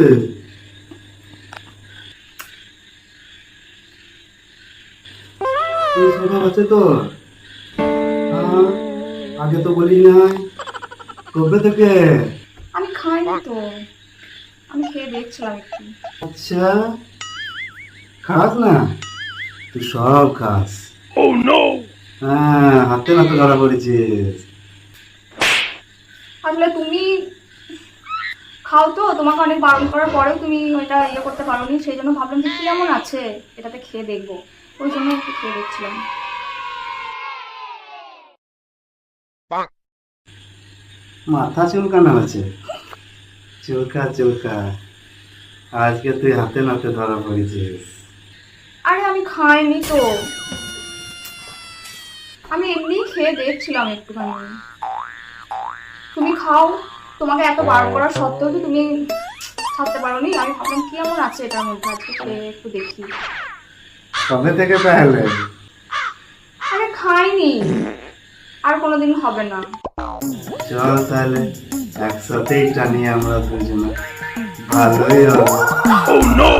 রে? এই স্বভাব আছে তোর? হ্যাঁ, আগে তো বলি নাই। কবে থেকে? আমি খাইনি তো, আমি খেয়ে দেখছিলাম একটু। আচ্ছা, খাস না? তুই সব খাস। হ্যাঁ, হাতে নাতে ধরা পড়েছিস। আসলে তুমি খাও তো, তোমাকে অনেক বারণ করার পরেও তুমি ওইটা করতে পারোনি, সেই জন্য ভাবলাম যে কি এমন আছে এটাতে খেয়ে দেখবো, ওই জন্য একটু খেয়ে দেখছিলাম। মাথা চুলকানো আছে? চুলকা চুলকা, আজকে তুই হাতে নাতে ধরা পড়েছিস। আরে আমি খাইনি তো, আমি এমনি খেয়ে দেখছিলাম একটুখানি। তুমি খাও, তোমাকে এত বারণ করার সত্ত্বেও তো তুমি ছাড়তে পারোনি। আমি ভাবলাম কি এমন আছে এটার মধ্যে, আজকে খেয়ে একটু দেখি। কবে থেকে তাহলে? আরে খাইনি, আর কোনোদিন হবে না। চল তাহলে একসাথেই টানি আমরা দুজনে, ভালোই হবে।